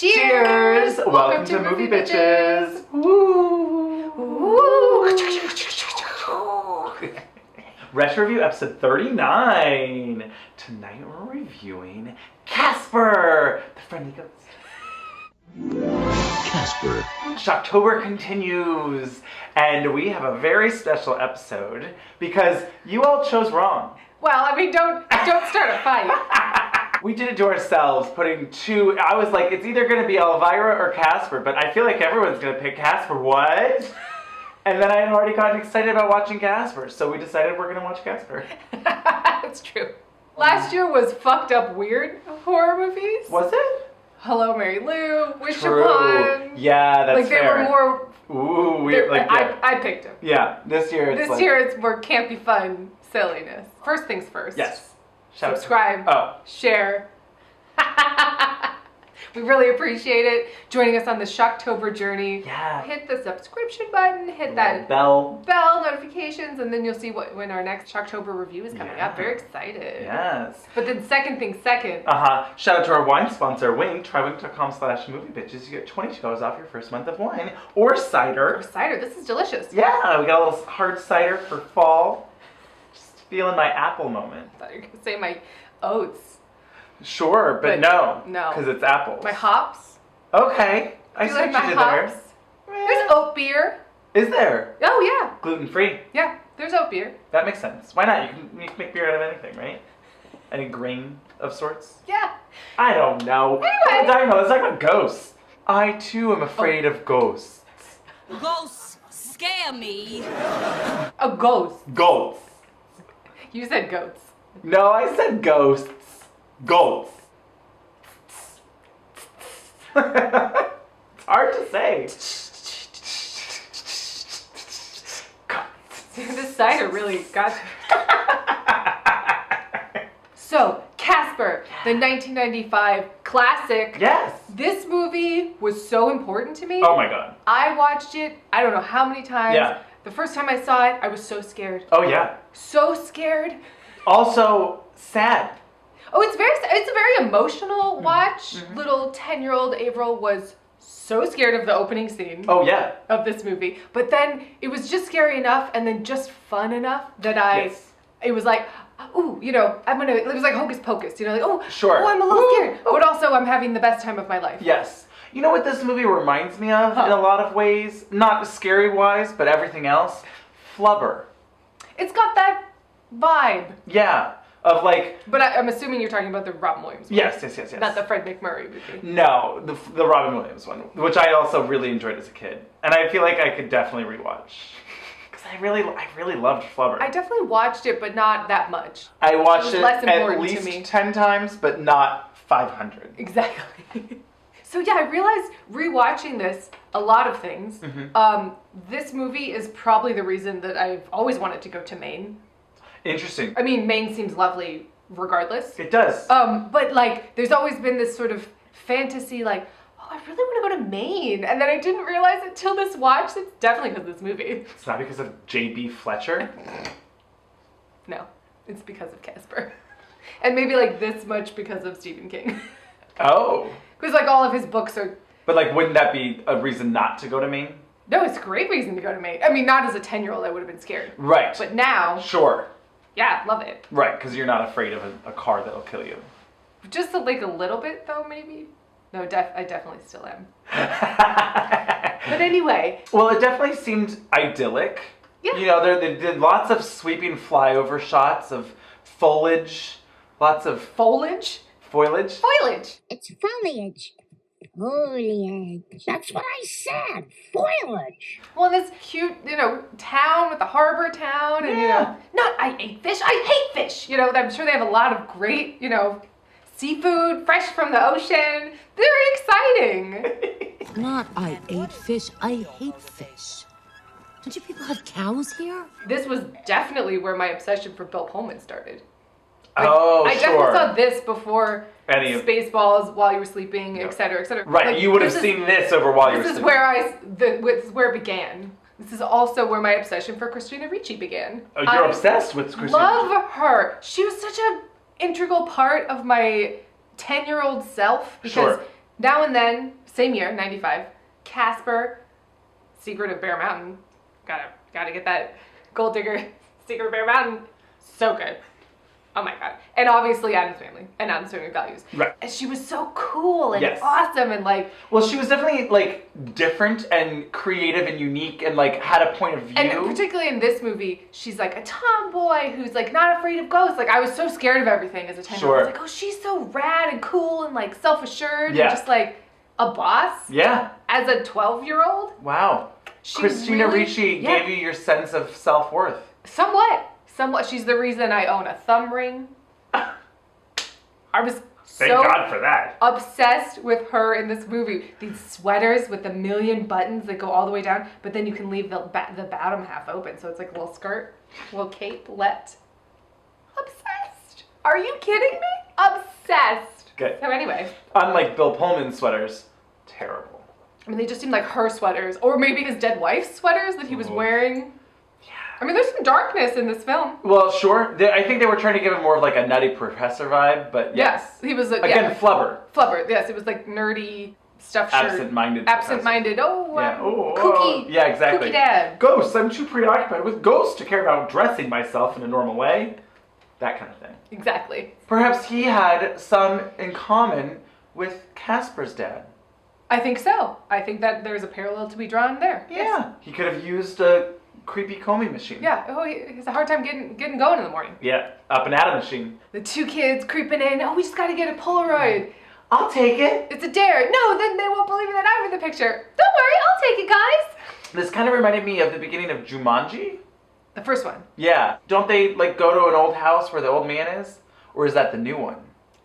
Cheers! Welcome to Movie Bitches! Woo! Woo! RetroReview episode 39. Tonight we're reviewing Casper, the friendly ghost. Casper. Shocktober continues, and we have a very special episode because you all chose wrong. Well, I mean, don't start a fight. We did it to ourselves, putting two. I was like, it's either going to be Elvira or Casper, but I feel like everyone's going to pick Casper. What? And then I had already gotten excited about watching Casper, so we decided we're going to watch Casper. That's true. Last year was fucked up weird horror movies. Was it? Hello, Mary Lou, Wish True. Upon. Yeah, that's like they fair. were more. Ooh, weird. Like yeah. I picked them. Yeah, this year it's This year it's more campy fun silliness. First things first. Yes. Subscribe. Oh. Share. We really appreciate it. Joining us on the Shocktober journey. Yeah. Hit the subscription button. Hit that bell notifications, and then you'll see when our next Shocktober review is coming up. Very excited. Yes. But then second thing second. Shout out to our wine sponsor, Wing. Trywink.com/moviebitches. You get $22 off your first month of wine or cider. Or cider. This is delicious. Yeah, we got a little hard cider for fall. Just feeling my apple moment. I thought you were gonna say my oats. Sure, but no. No. Because it's apples. My hops. Okay. I Do see you like what my you did hops? there. There's oat beer. Is there? Oh yeah. Gluten-free. Yeah. There's oat beer. That makes sense. Why not? You can make beer out of anything, right? Any grain of sorts? Yeah. I don't know. Anyway. What are we talking about? Let's talk about ghosts. I too am afraid of ghosts. Ghosts scare me. A ghost. Ghosts. You said goats. No, I said ghosts. Goats. It's hard to say. This cider really got you. So, Casper, the 1995 classic. Yes. This movie was so important to me. Oh my god. I watched it, I don't know how many times. Yeah. The first time I saw it, I was so scared. Oh yeah. So scared. Also sad. Oh, it's a very emotional watch. Mm-hmm. Little 10-year-old Avaryl was so scared of the opening scene. Oh yeah. Of this movie. But then it was just scary enough and then just fun enough that it was like, ooh, it was like hocus pocus, like, oh, sure. Oh, I'm a little scared. But also I'm having the best time of my life. Yes. You know what this movie reminds me of in a lot of ways? Not scary-wise, but everything else? Flubber. It's got that vibe. Yeah. Of like... But I'm assuming you're talking about the Robin Williams one. Yes. Not the Fred McMurray movie. No, the Robin Williams one, which I also really enjoyed as a kid. And I feel like I could definitely rewatch. Because I really loved Flubber. I definitely watched it, but not that much. I watched it less at important to least me. 10 times, but not 500. Exactly. So yeah, I realized rewatching this, a lot of things. Mm-hmm. This movie is probably the reason that I've always wanted to go to Maine. Interesting. I mean, Maine seems lovely regardless. It does. But like, there's always been this sort of fantasy, like, oh, I really want to go to Maine. And then I didn't realize until this watch, it's definitely because of this movie. It's not because of J.B. Fletcher? No, it's because of Casper. And maybe like this much because of Stephen King. Oh. Because like all of his books are... But like, wouldn't that be a reason not to go to Maine? No, it's a great reason to go to Maine. I mean, not as a 10-year-old, I would have been scared. Right. But now... Sure. Yeah, love it. Right, because you're not afraid of a car that'll kill you. Just like a little bit, though, maybe? No, I definitely still am. But anyway. Well, it definitely seemed idyllic. Yeah. They did lots of sweeping flyover shots of foliage. Lots of... Foliage? Foliage? Foliage. It's foliage. Foliage. That's what I said. Foliage. Well, this cute, town with the harbor town, and I ate fish. I hate fish. I'm sure they have a lot of great, seafood, fresh from the ocean. Very exciting. Not I ate fish, I hate fish. Don't you people have cows here? This was definitely where my obsession for Bill Pullman started. Sure. I definitely saw this before Spaceballs, While You Were Sleeping, et cetera, et cetera. Right, you would have seen this over While You Were Sleeping. This is where it began. This is also where my obsession for Christina Ricci began. Oh, you're obsessed with Christina Ricci. Love her. She was such an integral part of my 10-year-old self because Now and Then, same year, 95. Casper, Secret of Bear Mountain. Gotta get that Gold Digger, Secret of Bear Mountain. So good. Oh my god. And obviously Addams Family and Addams Family Values. Right. And she was so cool and Yes. awesome and like... Well, she was definitely like different and creative and unique and like had a point of view. And particularly in this movie, she's like a tomboy who's like not afraid of ghosts. Like I was so scared of everything as a 10-year-old. Sure. I was like, oh, she's so rad and cool and like self-assured Yeah. and just like a boss. Yeah. As a 12-year-old. Wow. Christina Ricci gave you your sense of self-worth. Somewhat. She's the reason I own a thumb ring. I was Thank so God for that. obsessed with her in this movie. These sweaters with a million buttons that go all the way down, but then you can leave the bottom half open, so it's like a little skirt, a little capelet. Obsessed. Are you kidding me? Obsessed. Good. So anyway. Unlike Bill Pullman sweaters, terrible. I mean, they just seemed like her sweaters, or maybe his dead wife's sweaters that he was wearing. I mean, there's some darkness in this film. Well, sure. I think they were trying to give him more of like a Nutty Professor vibe, but yes. He was Again, flubber. Flubber, yes. It was like nerdy stuff shirt. Absent-minded. Absent-minded. Oh, Yeah. kooky. Yeah, exactly. Kooky dad. Ghosts. I'm too preoccupied with ghosts to care about dressing myself in a normal way. That kind of thing. Exactly. Perhaps he had some in common with Casper's dad. I think so. I think that there's a parallel to be drawn there. Yeah. Yes. He could have used a creepy combing machine. Yeah. Oh, he has a hard time getting going in the morning. Yeah. Up and out of the machine. The two kids creeping in. Oh, we just got to get a Polaroid. I'll take it. It's a dare. No, then they won't believe that I'm in the picture. Don't worry, I'll take it, guys. This kind of reminded me of the beginning of Jumanji. The first one. Yeah. Don't they like go to an old house where the old man is? Or is that the new one?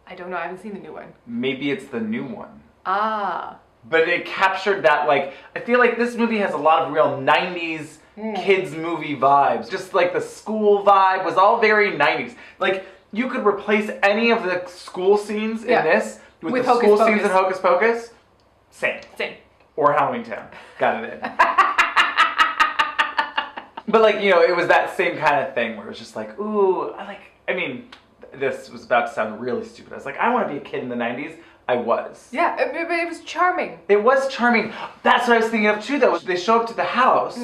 I don't know. I haven't seen the new one. Maybe it's the new one. Ah. But it captured that, like, I feel like this movie has a lot of real 90s kids movie vibes. Just like the school vibe was all very 90s. Like, you could replace any of the school scenes in this with the Hocus school Pocus. scenes in Hocus Pocus. Same. Or Halloween Town. Got it in. But like, you know, it was that same kind of thing where it was just like, ooh, I mean, this was about to sound really stupid. I was like, I want to be a kid in the 90s. I was. Yeah, it was charming. It was charming. That's what I was thinking of too, though. They show up to the house,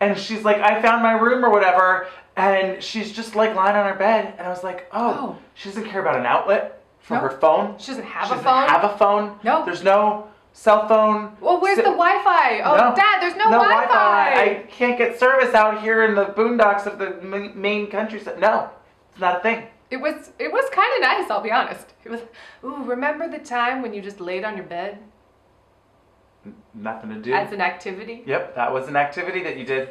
and she's like, I found my room or whatever, and she's just like lying on her bed, and I was like, oh. She doesn't care about an outlet for her phone. She doesn't have She a doesn't phone. have a phone. No. There's no cell phone. Well, where's the Wi-Fi? Oh, No. Dad, there's no Wi-Fi. I can't get service out here in the boondocks of the Maine countryside. No, it's not a thing. It was kind of nice, I'll be honest. It was, ooh, remember the time when you just laid on your bed? Nothing to do. As an activity? Yep, that was an activity that you did.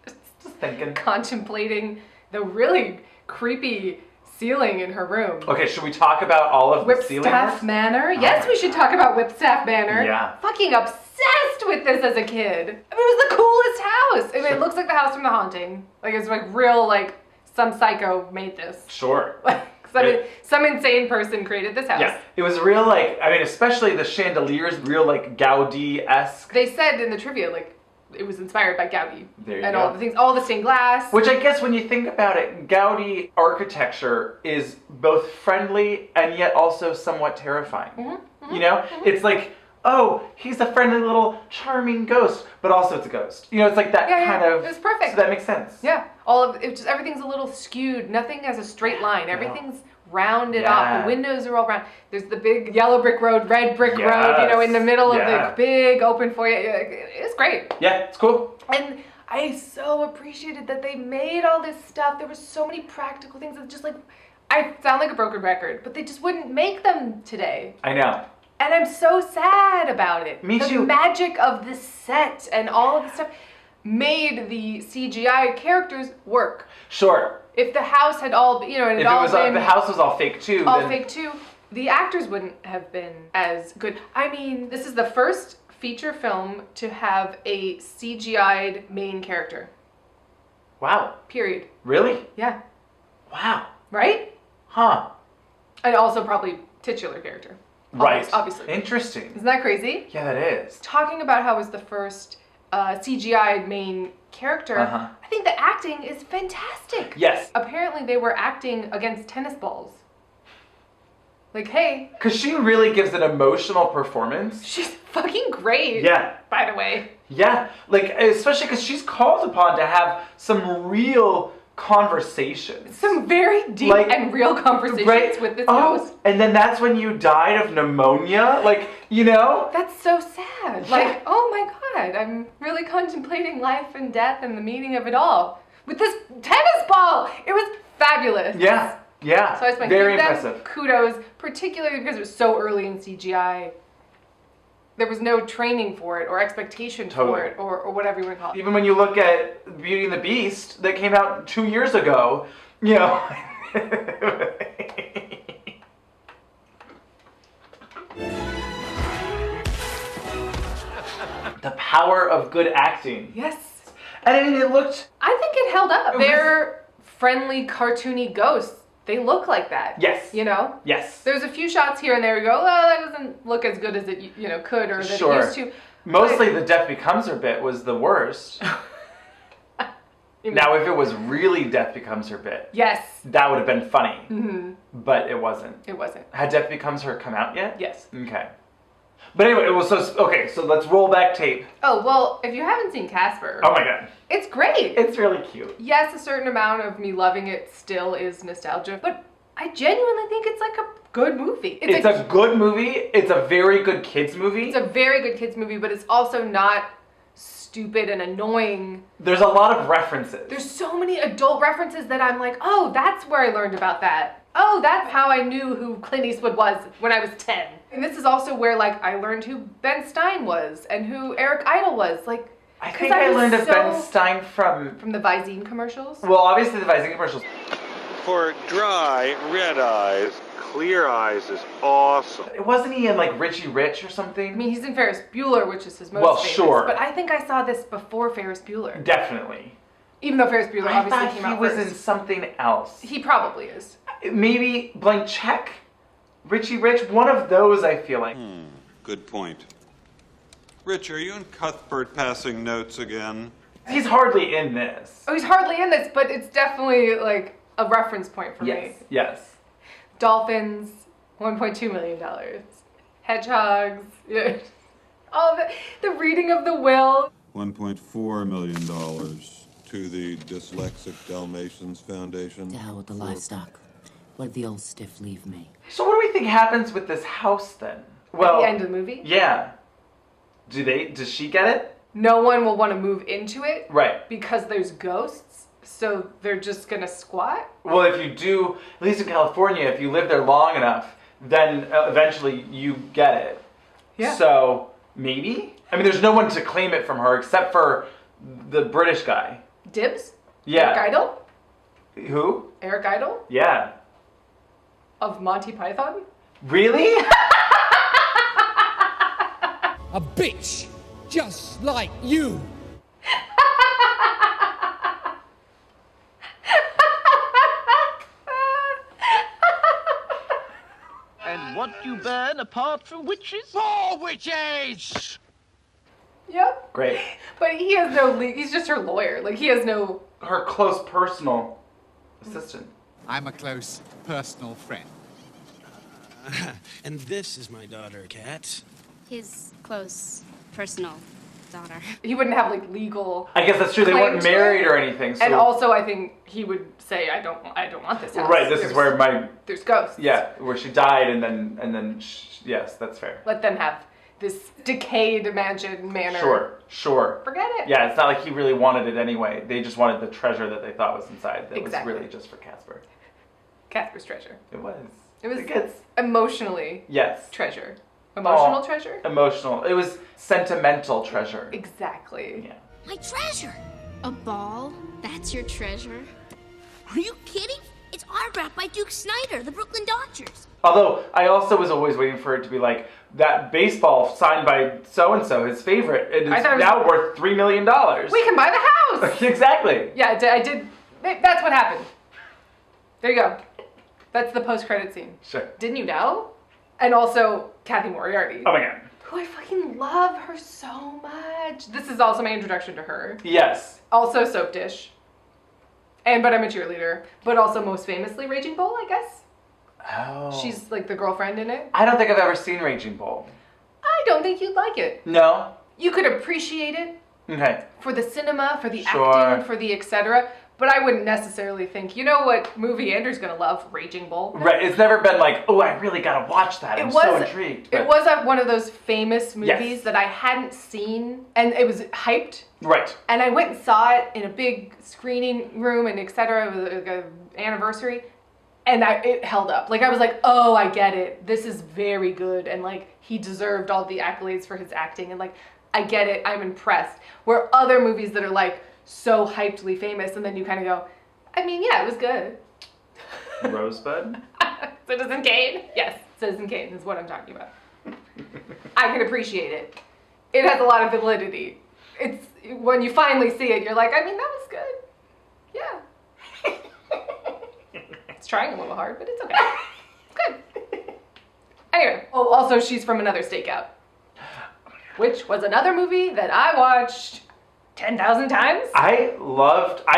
Just thinking. Contemplating the really creepy ceiling in her room. Okay, should we talk about all of the ceiling Whipstaff work? Manor? Yes, we should talk about Whipstaff Manor. Yeah. Fucking obsessed with this as a kid. I mean, it was the coolest house. I mean, it looks like the house from The Haunting. Like, it's like real, like, some psycho made this. Sure. Like, some insane person created this house. Yeah, it was real, like, I mean, especially the chandeliers, real, like, Gaudi-esque. They said in the trivia, like, it was inspired by Gaudi. There you and go. all the things, all the stained glass. Which I guess when you think about it, Gaudi architecture is both friendly and yet also somewhat terrifying. You know? It's like, oh, he's a friendly little charming ghost, but also it's a ghost. You know, it's like that kind of... It was perfect. So that makes sense. Yeah. Everything's a little skewed. Nothing has a straight line. Everything's rounded off. The windows are all round. There's the big yellow brick road, red brick road, you know, in the middle of the big open foyer. It's great. Yeah, it's cool. And I so appreciated that they made all this stuff. There were so many practical things that just like, I sound like a broken record, but they just wouldn't make them today. I know. And I'm so sad about it. Me too. The magic of the set and all of the stuff made the CGI characters work. Sure. If the house had all, you know, and If the house was all fake too, all then... fake too, the actors wouldn't have been as good. I mean, this is the first feature film to have a CGI'd main character. Wow. Period. Really? Yeah. Wow. Right? Huh. And also probably titular character. Right. Obviously. Interesting. Isn't that crazy? Yeah, that is. Talking about how it was the first CGI main character, I think the acting is fantastic. Yes. Apparently they were acting against tennis balls. Like, hey. Because she really gives an emotional performance. She's fucking great. Yeah. By the way. Yeah. Like, especially because she's called upon to have some real conversations. Some very deep and real conversations with this ghost. And then that's when you died of pneumonia? Like, you know? That's so sad. Like, oh my God, I'm really contemplating life and death and the meaning of it all. With this tennis ball! It was fabulous. Yeah. Yeah. So I just want to Very give them impressive. kudos, particularly because it was so early in CGI. There was no training for it or expectation for it or whatever you want to call it. Even when you look at Beauty and the Beast that came out 2 years ago, you know. The power of good acting. Yes. And I mean, it looked... I think it held up. They're friendly, cartoony ghosts. They look like that. Yes. You know? Yes. There's a few shots here and there you go, well, that doesn't look as good as it could or that it used to. Mostly the Death Becomes Her bit was the worst. Now, if it was really Death Becomes Her bit, yes, that would have been funny. Mm-hmm. But it wasn't. It wasn't. Had Death Becomes Her come out yet? Yes. Okay. But anyway, it was so let's roll back tape. Oh, well, if you haven't seen Casper. Oh my God. It's great. It's really cute. Yes, a certain amount of me loving it still is nostalgia, but I genuinely think it's like a good movie. It's a good movie. It's a very good kids movie. It's a very good kids movie, but it's also not stupid and annoying. There's a lot of references. There's so many adult references that I'm like, oh, that's where I learned about that. Oh, that's how I knew who Clint Eastwood was when I was 10. And this is also where, like, I learned who Ben Stein was and who Eric Idle was. Like, I think I learned of Ben Stein from the Visine commercials. Well, obviously the Visine commercials. For dry, red eyes, clear eyes is awesome. Wasn't he in, like, Richie Rich or something? I mean, he's in Ferris Bueller, which is his most famous. Sure. But I think I saw this before Ferris Bueller. Definitely. Even though Ferris Bueller obviously came out first. He was in something else. He probably is. Maybe Blank Check? Richie Rich? One of those, I feel like. Good point. Rich, are you and Cuthbert passing notes again? He's hardly in this. Oh, he's hardly in this, but it's definitely, like, a reference point for me. Yes. Dolphins, $1.2 million. Hedgehogs, all of it. The reading of the will. $1.4 million to the Dyslexic Dalmatians Foundation. To hell with the livestock. Let the old stiff leave me. So what do we think happens with this house then? Well, at the end of the movie? Yeah. Does she get it? No one will want to move into it. Right. Because there's ghosts, so they're just gonna squat. Well, if you do, at least in California, if you live there long enough, then eventually you get it. Yeah. So, maybe? I mean, there's no one to claim it from her except for the British guy. Dibs? Yeah. Eric Idle? Who? Eric Idle? Yeah. Of Monty Python? Really? A bitch, just like you. And what you burn apart from witches? More witches! Yep. Great. But he has no he's just her lawyer. Like, he has no... Her close personal assistant. I'm a close personal friend. And this is my daughter, Kat. His close personal daughter. He wouldn't have, like, legal... I guess that's true. They weren't married or anything. So. And also, I think he would say, I don't want this house. Right, this is where there's ghosts. Yeah, where she died and then yes, that's fair. Let them have this decayed mansion manor. Sure. Forget it. Yeah, it's not like he really wanted it anyway. They just wanted the treasure that they thought was inside. That Exactly. was really just for Casper. Casper's treasure. It was. It was It's emotionally yes. treasure. Emotional treasure? Emotional. It was sentimental treasure. Exactly. Yeah. My treasure! A ball? That's your treasure? Are you kidding? It's autographed by Duke Snyder, the Brooklyn Dodgers. Although, I also was always waiting for it to be like, that baseball signed by so-and-so, his favorite, it is now worth $3 million. We can buy the house! Exactly. Yeah, I did. That's what happened. There you go. That's the post-credit scene. Sure. Didn't you know? And also, Kathy Moriarty. Oh my God. Who I fucking love her so much. This is also my introduction to her. Yes. Also Soap Dish. And But I'm a Cheerleader. But also most famously Raging Bull, I guess. Oh. She's like the girlfriend in it. I don't think I've ever seen Raging Bull. I don't think you'd like it. No? You could appreciate it Okay. for the cinema, for the Sure. acting, for the etc. But I wouldn't necessarily think, you know what movie Andrew's gonna love? Raging Bull. Right. It's never been like, oh, I really gotta watch that. I'm so intrigued. It was one of those famous movies Yes. that I hadn't seen, and it was hyped. Right. And I went and saw it in a big screening room and etc. It was like an anniversary. And it held up. Like, I was like, oh, I get it. This is very good. And, like, he deserved all the accolades for his acting. And, like, I get it. I'm impressed. Where other movies that are, like, so hypedly famous, and then you kind of go, I mean, yeah, it was good. Rosebud? Citizen Kane? Yes, Citizen Kane is what I'm talking about. I can appreciate it. It has a lot of validity. It's when you finally see it, you're like, I mean, that was good. Yeah. It's trying a little hard, but it's okay. Good. Anyway. Oh, also, she's from Another Stakeout, which was another movie that I watched 10,000 times. I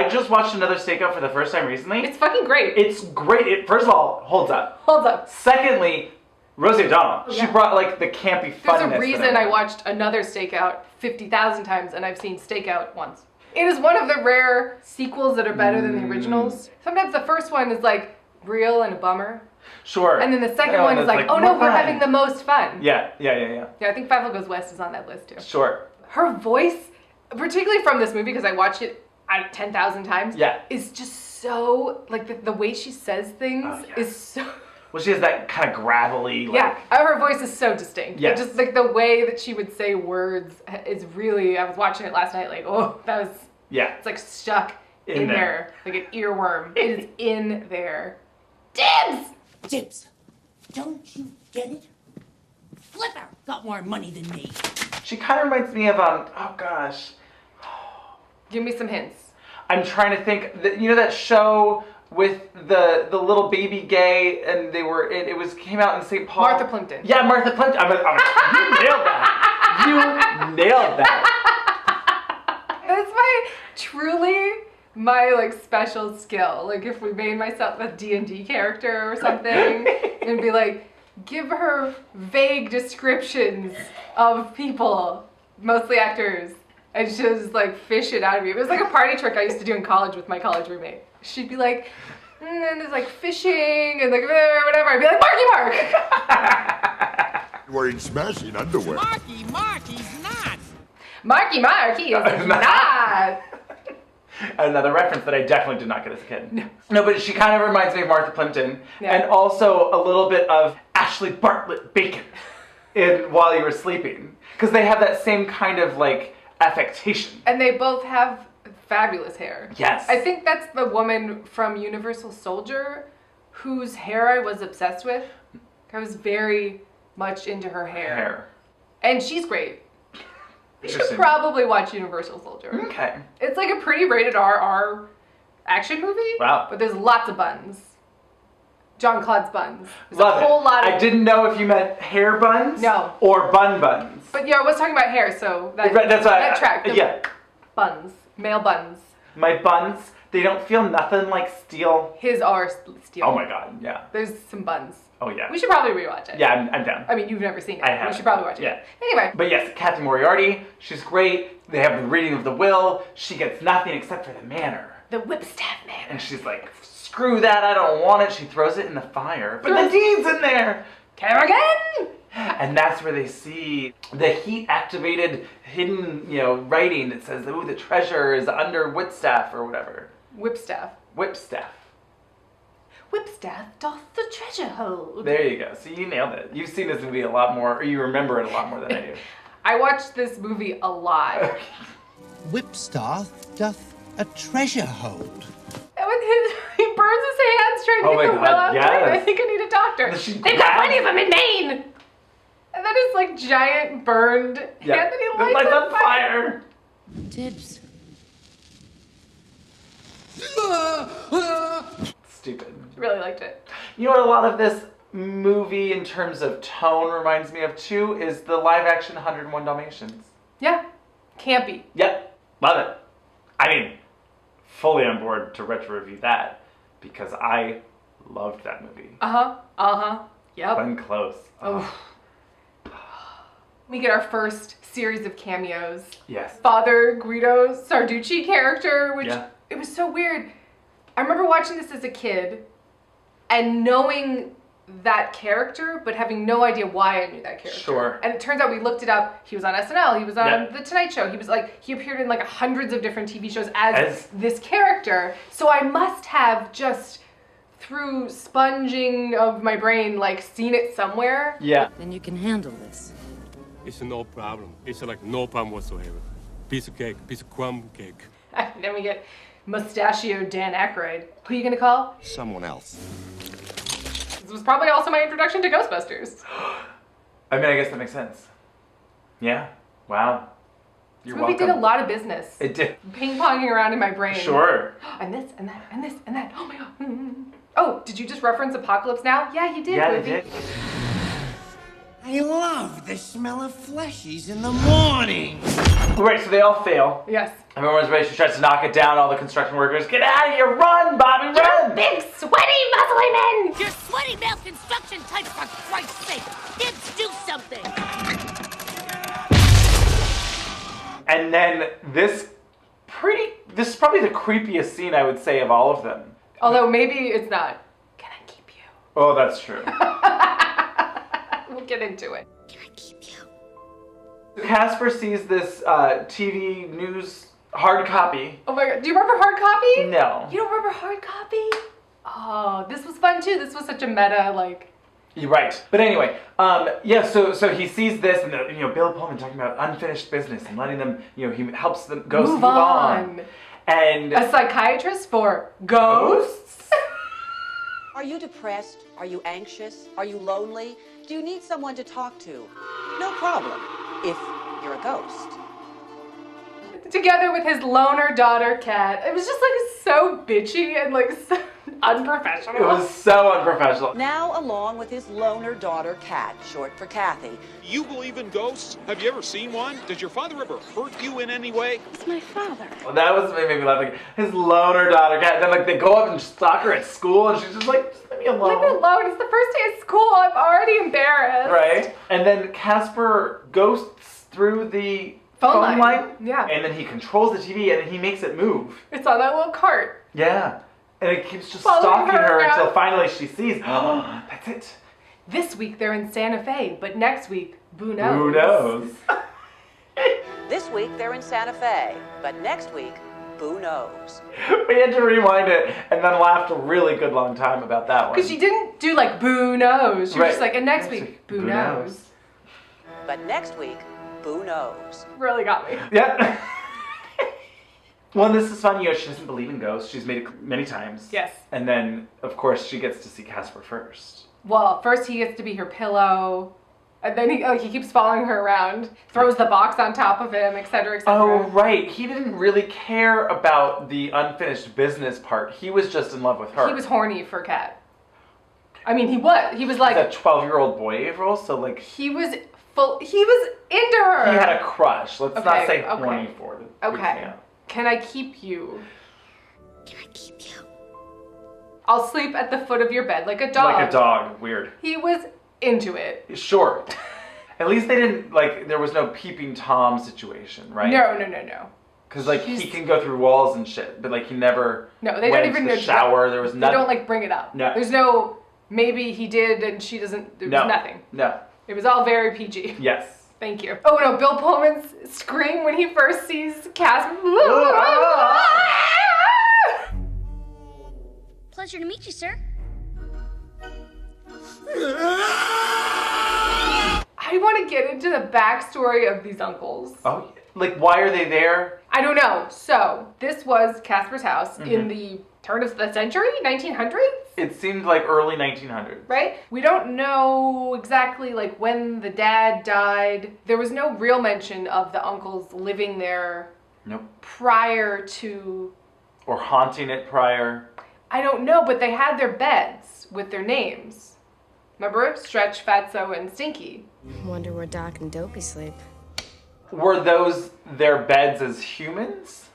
just watched Another Stakeout for the first time recently. It's fucking great. It's great. It, first of all, holds up. Holds up. Secondly, Rosie O'Donnell. Yeah. She brought, like, the campy funness. There's a reason I watched Another Stakeout 50,000 times, and I've seen Stakeout once. It is one of the rare sequels that are better than the originals. Sometimes the first one is like real and a bummer. Sure. And then the second one is like, oh no, we're having the most fun. Yeah. Yeah, I think Five Goes West is on that list too. Sure. Her voice, particularly from this movie, because I watched it 10,000 times, is just so, like the way she says things is so... Well, she has that kind of gravelly, like... Yeah, her voice is so distinct. Yes. Just like the way that she would say words is really, I was watching it last night, like, oh, that was... Yeah. It's like stuck in there. Like an earworm. It is in there. Dibs! Dibs. Don't you get it? Flipper got more money than me. She kind of reminds me of, oh gosh. Give me some hints. I'm trying to think, you know that show with the little baby gay, and it came out in St. Paul? Martha Plimpton. Yeah, Martha Plimpton. You nailed that. You nailed that. That's truly my like special skill. Like if we made myself a D&D character or something and be like, give her vague descriptions of people, mostly actors, and she'll just like fish it out of you. It was like a party trick I used to do in college with my college roommate. She'd be like, and there's like fishing and like whatever. I'd be like, Marky Mark! Wearing smashing underwear. Marky Mark, he's not. Marky Mark, he is not! Another reference that I definitely did not get as a kid. No, but she kind of reminds me of Martha Plimpton, and also a little bit of Ashley Bartlett Bacon in While You Were Sleeping, because they have that same kind of like affectation. And they both have fabulous hair. Yes. I think that's the woman from Universal Soldier whose hair I was obsessed with. I was very much into her hair. And she's great. You should probably watch Universal Soldier. Okay. It's like a pretty rated RR action movie. Wow. But there's lots of buns. John Claude's buns. There's Love a whole lot of... I didn't know if you meant hair buns. No. Or bun buns. But yeah, I was talking about hair, so that, that's why that tracked. Yeah. Buns. Male buns. My buns, they don't feel nothing like steel. His are steel. Oh my god, yeah. There's some buns. Oh yeah. We should probably rewatch it. Yeah, I'm down. I mean, you've never seen it. I have. We should probably watch it. Yeah. Anyway. But yes, Captain Moriarty, she's great. They have the reading of the will. She gets nothing except for the manor. The whipstaff manor. And she's like, screw that, I don't want it. She throws it in the fire. But the dean's in there. Kerrigan! And that's where they see the heat-activated, hidden, writing that says, "Ooh, the treasure is under Whipstaff," or whatever. Whipstaff. Whipstaff. Whipstaff doth the treasure hold. There you go. So you nailed it. You've seen this movie a lot more, or you remember it a lot more than I do. I watched this movie a lot. Whipstaff doth a treasure hold. And when he burns his hands trying to get the will out, I think I need a doctor. They've got plenty of them in Maine. And then his like giant burned hand that he lights on fire. Dibs. Stupid. Really liked it. You know what a lot of this movie in terms of tone reminds me of too is the live action 101 Dalmatians. Yeah. Campy. Yep. Love it. I mean, fully on board to retro review that because I Loved that movie. Yep. Fun close. Oh. We get our first series of cameos. Yes. Father Guido Sarducci character, which it was so weird. I remember watching this as a kid and knowing that character, but having no idea why I knew that character. Sure. And it turns out we looked it up. He was on SNL. He was on The Tonight Show. He appeared in like hundreds of different TV shows as this character. So I must have just through sponging of my brain, like seen it somewhere. Yeah. Then you can handle this. It's no problem. It's like no problem whatsoever. Piece of cake, piece of crumb cake. Then we get mustachioed Dan Aykroyd. Who are you gonna call? Someone else. This was probably also my introduction to Ghostbusters. I mean, I guess that makes sense. Yeah. Wow. This movie did a lot of business. It did. Ping-ponging around in my brain. Sure. And this, and that, and this, and that. Oh my god. Oh, did you just reference Apocalypse Now? Yeah, you did, Yeah, movie. I did. I love the smell of fleshies in the morning. Right, so they all fail. Yes. Everyone's ready. She tries to knock it down. All the construction workers, get out of here! Run, Bobby, run! Big, sweaty, muscly men! You're sweaty mouth construction types, for Christ's sake! Kids, do something! And then this is probably the creepiest scene, I would say, of all of them. Although maybe it's not. Can I keep you? Oh, that's true. We'll get into it. Can I keep you? Casper sees this TV news hard copy. Oh my god, do you remember hard copy? No. You don't remember hard copy? Oh, this was fun too. This was such a meta, like... You're right. But anyway, so he sees this, and Bill Pullman talking about unfinished business and letting them, he helps them ghosts move on. And a psychiatrist for ghosts? Are you depressed? Are you anxious? Are you lonely? Do you need someone to talk to? No problem, if you're a ghost. Together with his loner daughter, Kat. It was just like so bitchy and like so unprofessional. It was so unprofessional. Now along with his loner daughter, Kat, short for Kathy. You believe in ghosts? Have you ever seen one? Did your father ever hurt you in any way? It's my father. Well, that was what made me laugh. Like, his loner daughter, Kat. And then they go up and stalk her at school, and she's just like, just leave me alone. Leave me alone. It's the first day of school. I'm already embarrassed. Right. And then Casper ghosts through the phone line. Yeah. And then he controls the TV, and then he makes it move. It's on that little cart. Yeah. And it keeps just Following stalking her around. until finally she sees, oh, that's it. This week they're in Santa Fe, but next week, who knows? Who knows? This week they're in Santa Fe, but next week, who knows? We had to rewind it and then laughed a really good long time about that one. Because she didn't do like, boo knows. She was just like, and next week, boo knows. But next week, who knows? Really got me. Yeah. Well, this is fun. She doesn't believe in ghosts. She's made it many times. Yes. And then, of course, she gets to see Casper first. Well, first he gets to be her pillow. And then he keeps following her around, throws the box on top of him, etc., etc. Oh, right. He didn't really care about the unfinished business part. He was just in love with her. He was horny for Kat. I mean, he was. He was like... He's a 12-year-old boy, Avaryl, so like... He was into her. He had a crush. Let's not say horny for it. Okay. Can I keep you? Can I keep you? I'll sleep at the foot of your bed like a dog. Like a dog. Weird. He was into it. Sure. At least they didn't, there was no peeping Tom situation, right? No. Because, he can go through walls and shit, but, he never No, they went don't even to the shower. There was nothing. They don't, bring it up. No. There's no, maybe he did and she doesn't, there was nothing. No. It was all very PG. Yes. Thank you. Oh, no, Bill Pullman's scream when he first sees Casper. Pleasure to meet you, sir. I want to get into the backstory of these uncles. Oh, why are they there? I don't know. So, this was Casper's house in the turn of the century, 1900s? It seemed like early 1900s. Right? We don't know exactly when the dad died. There was no real mention of the uncles living there prior to... Or haunting it prior. I don't know, but they had their beds with their names. Remember? Stretch, Fatso, and Stinky. Wonder where Doc and Dopey sleep. Were those their beds as humans?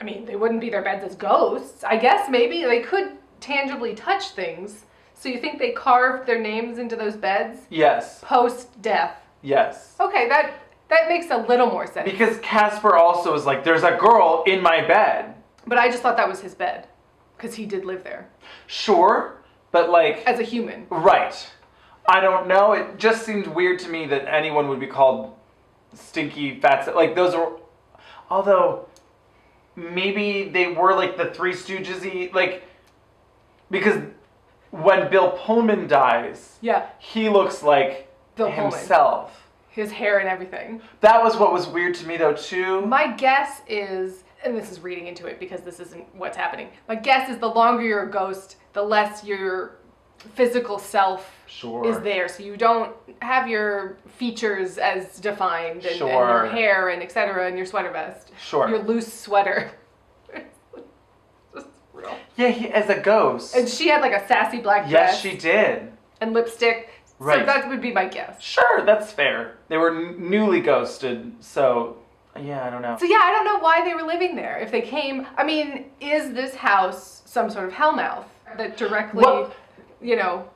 I mean, they wouldn't be their beds as ghosts. I guess maybe they could tangibly touch things. So you think they carved their names into those beds? Yes. Post-death. Yes. Okay, that makes a little more sense. Because Casper also is like, there's a girl in my bed. But I just thought that was his bed. Because he did live there. Sure, but like... As a human. Right. I don't know. It just seemed weird to me that anyone would be called stinky, fat... Like, those are... Although, maybe they were like the Three Stooges-y, like... Because when Bill Pullman dies... Yeah. He looks like Bill himself. Pullman. His hair and everything. That was what was weird to me, though, too. My guess is... And this is reading into it because this isn't what's happening. My guess is the longer you're a ghost, the less your physical self is there. So you don't have your features as defined and your hair and etc. and your sweater vest. Sure. Your loose sweater. Just real. Yeah, as a ghost. And she had like a sassy black Yes, dress. she did. And lipstick. Right. So that would be my guess. Sure, that's fair. They were newly ghosted, so... Yeah, I don't know. So yeah, I don't know why they were living there. If they came, I mean, is this house some sort of hellmouth that directly,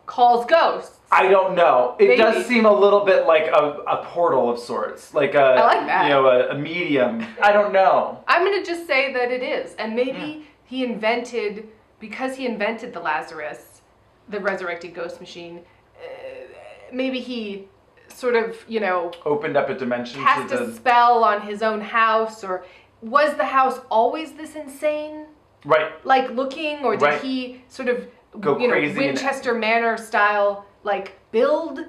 calls ghosts? I don't know. It Maybe. Does seem a little bit like a portal of sorts, like I like that. a medium. I don't know. I'm gonna just say that it is, and maybe because he invented the Lazarus, the resurrected ghost machine. Maybe he sort of, opened up a dimension cast to a spell on his own house, or was the house always this insane? Right. Like looking, or did Right. he sort of go crazy Winchester Manor style, like build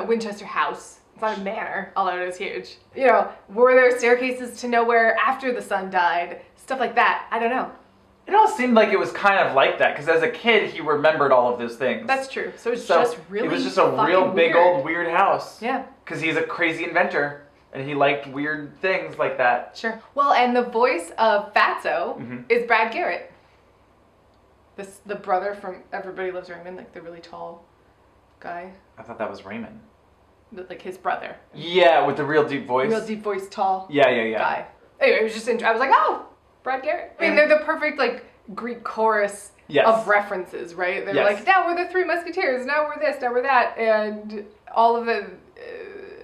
Winchester House? It's not a manor, although it is huge. Were there staircases to nowhere after the son died? Stuff like that. I don't know. It all seemed like it was kind of like that, because as a kid, he remembered all of those things. That's true. So it's just really it was just a real big old weird house. Yeah. Because he's a crazy inventor, and he liked weird things like that. Sure. Well, and the voice of Fatso is Brad Garrett. The brother from Everybody Loves Raymond, like the really tall guy. I thought that was Raymond. Like his brother. Yeah, with the real deep voice. Real deep voice, tall Yeah. guy. Anyway, it was just I was like, oh, Brad Garrett. I mean, they're the perfect like Greek chorus of references, right? They're like, now we're the Three Musketeers, now we're this, now we're that, and all of the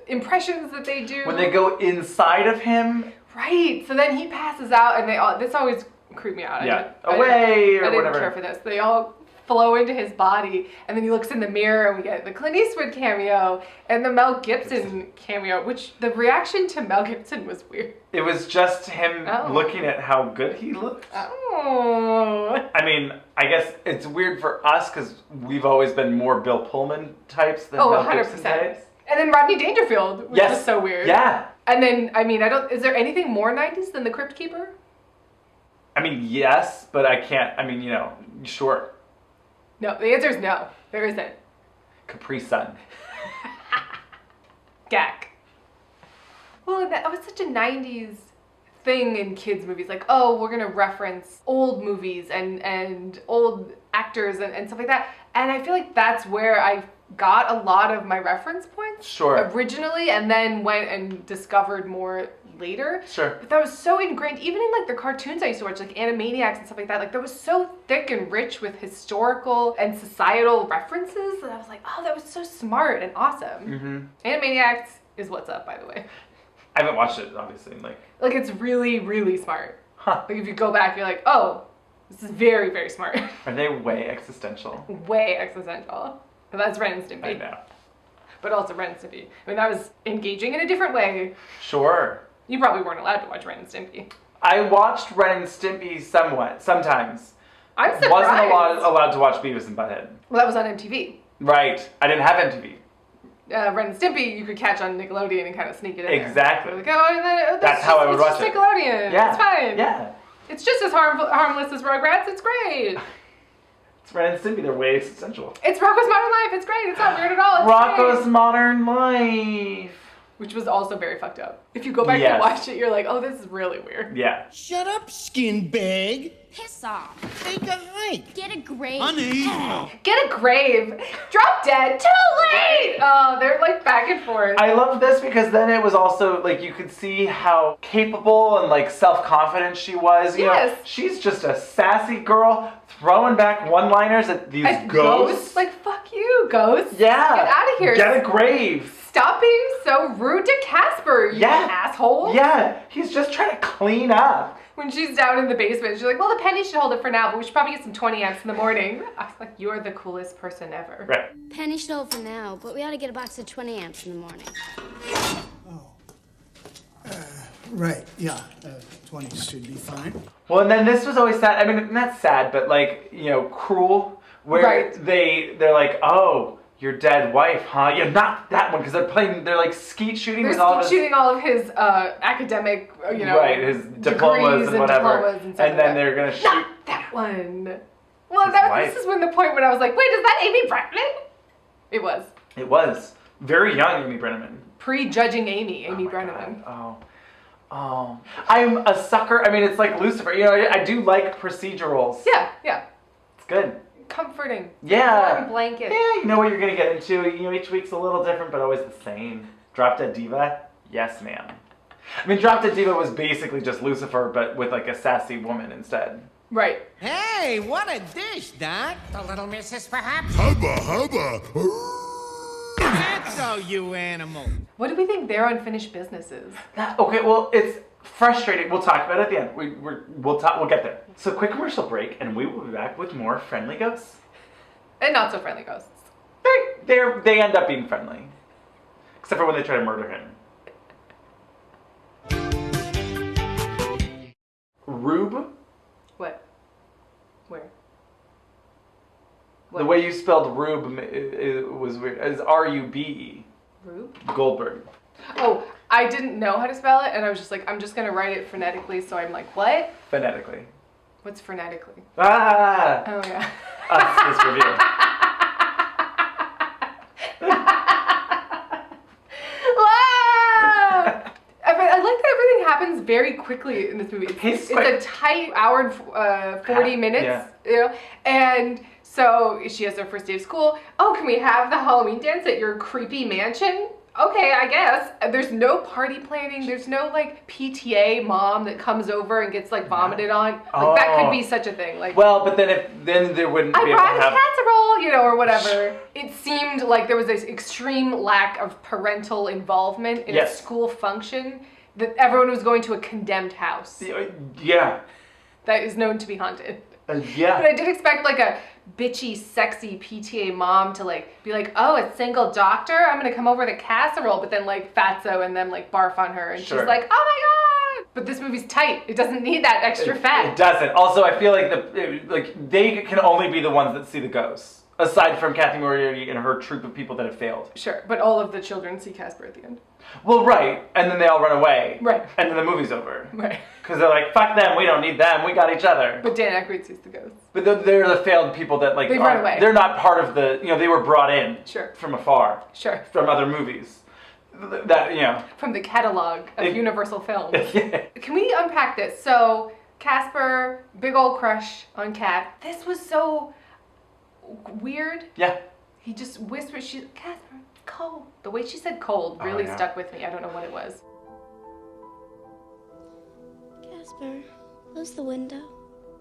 impressions that they do. When they go inside of him. Right. So then he passes out, and this always creeped me out. Yeah. I didn't care for this. They all flow into his body, and then he looks in the mirror, and we get the Clint Eastwood cameo and the Mel Gibson cameo, which the reaction to Mel Gibson was weird. It was just him looking at how good he looked. Oh. I mean, I guess it's weird for us because we've always been more Bill Pullman types than Mel 100%. Gibson types. And then Rodney Dangerfield, which is so weird. Yeah. And then, I mean, is there anything more 90s than the Crypt Keeper? I mean, yes, but I can't, sure. No, the answer is no. There isn't. Capri Sun. Gak. Well, that was such a 90s thing in kids' movies. Like, oh, we're going to reference old movies and old actors and stuff like that. And I feel like that's where I got a lot of my reference points originally, and then went and discovered more later. Sure. But that was so ingrained, even in like the cartoons I used to watch, like Animaniacs and stuff like that. Like that was so thick and rich with historical and societal references that I was like, oh, that was so smart and awesome. Animaniacs is what's up, by the way. I haven't watched it, obviously. Like it's really, really smart. Like if you go back, you're like, oh, this is very, very smart. Are they way existential? Way existential. But that's Ren and Stimpy. I know. But also Ren and Stimpy. I mean, that was engaging in a different way. Sure. You probably weren't allowed to watch Ren and Stimpy. I watched Ren and Stimpy sometimes. I'm surprised. Wasn't allowed to watch Beavis and Butthead. Well, that was on MTV. Right. I didn't have MTV. Ren and Stimpy, you could catch on Nickelodeon and kind of sneak it in Exactly. there. Like, oh, and then, that's how I would watch it. It's Nickelodeon. Yeah. It's fine. Yeah. It's just as harmless as Rugrats. It's great. It's Ren and Stimpy. They're way existential. It's Rocko's Modern Life. It's great. It's not weird at all. It's Rocko's great. Modern Life. Which was also very fucked up. If you go back and watch it, you're like, oh, this is really weird. Yeah. Shut up, skin bag. Piss off. Take a hike. Get a grave. Honey. Get a grave. Drop dead. Too late. Oh, they're like back and forth. I loved this because then it was also like you could see how capable and like self-confident she was. You know, she's just a sassy girl throwing back one-liners at these ghosts. Like, fuck you, ghosts. Yeah. Get out of here. Get a grave. Stop being so rude to Casper, you asshole. Yeah, he's just trying to clean up. When she's down in the basement, she's like, well, the penny should hold it for now, but we should probably get some 20 amps in the morning. I was like, you're the coolest person ever. Right. Penny should hold for now, but we ought to get a box of 20 amps in the morning. Right, yeah. 20 should be fine. Well, and then this was always sad. I mean, not sad, but like, you know, cruel. Where they're like, oh, your dead wife, huh? Yeah, not that one, because they're like skeet shooting with all of his... They're shooting all of his academic, you know... Right, his diplomas and whatever. And then they're going to shoot... Not that one. Well, this is when the point when I was like, wait, is that Amy Brenneman? It was. It was. Very young Amy Brenneman. Pre-judging Amy Brenneman. Oh. I'm a sucker. I mean, it's like Lucifer. You know, I do like procedurals. Yeah. It's good. Comforting. Yeah. Warm blanket. Yeah, you know what you're going to get into. You know, each week's a little different, but always the same. Drop Dead Diva? Yes, ma'am. I mean, Drop Dead Diva was basically just Lucifer, but with like a sassy woman instead. Right. Hey, what a dish, Doc. The little missus, perhaps? Hubba, hubba. That's all, you animal. What do we think their unfinished business is? Okay, well, it's frustrating. We'll talk about it at the end. We'll get there. So quick commercial break, and we will be back with more friendly ghosts. And not so friendly ghosts. They end up being friendly. Except for when they try to murder him. Rube? What? Where? The way you spelled Rube was weird. It's R-U-B-E. Rube? Goldberg. Oh, I didn't know how to spell it, and I was just like, I'm just going to write it phonetically, so I'm like, what? Phonetically. What's phonetically? Ah! Oh, yeah. This review. I like that everything happens very quickly in this movie. It's a tight hour and 40 minutes, you know, and so she has her first day of school. Oh, can we have the Halloween dance at your creepy mansion? Okay, I guess. There's no party planning. There's no like PTA mom that comes over and gets like vomited on. Like that could be such a thing. Like, well, but then there wouldn't be able to have... I brought a casserole, you know, or whatever. It seemed like there was this extreme lack of parental involvement in a school function. That everyone was going to a condemned house. Yeah. That is known to be haunted. Yeah. But I did expect like a bitchy, sexy PTA mom to like be like, oh, a single doctor? I'm going to come over with a casserole. But then like Fatso and them like barf on her. And she's like, oh my God. But this movie's tight. It doesn't need that extra fat. It doesn't. Also, I feel like they can only be the ones that see the ghosts. Aside from Kathy Moriarty and her troupe of people that have failed. Sure, but all of the children see Casper at the end. Well, right, and then they all run away. Right. And then the movie's over. Right. Because they're like, fuck them, we don't need them, we got each other. But Dan Aykroyd sees the ghosts. But they're the failed people that like... They run away. They're not part of the, you know, they were brought in. Sure. From afar. Sure. From other movies. That, you know. From the catalog of Universal Films. Can we unpack this? So, Casper, big old crush on Kat. This was so... weird. Yeah. He just whispered, Casper, it's cold. The way she said cold really stuck with me. I don't know what it was. Casper, close the window.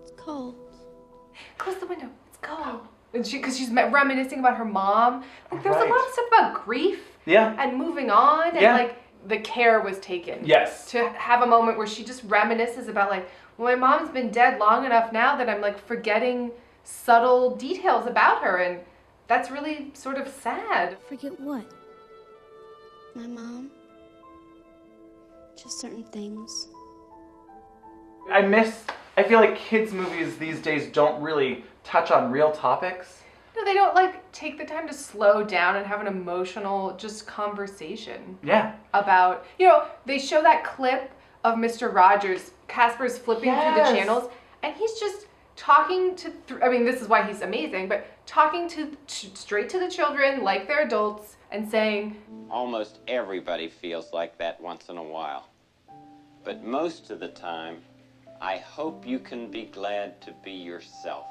It's cold. Close the window. It's cold. And because she's reminiscing about her mom. Like there's a lot of stuff about grief. Yeah. And moving on. And like the care was taken. Yes. To have a moment where she just reminisces about like, well, my mom's been dead long enough now that I'm like forgetting subtle details about her, and that's really sort of sad. Forget what? My mom? Just certain things. I feel like kids' movies these days don't really touch on real topics. No, they don't like take the time to slow down and have an emotional just conversation. Yeah. About, you know, they show that clip of Mr. Rogers, Casper's flipping through the channels, and he's just talking to, I mean, this is why he's amazing, but talking to straight to the children like they're adults and saying... Almost everybody feels like that once in a while. But most of the time, I hope you can be glad to be yourself.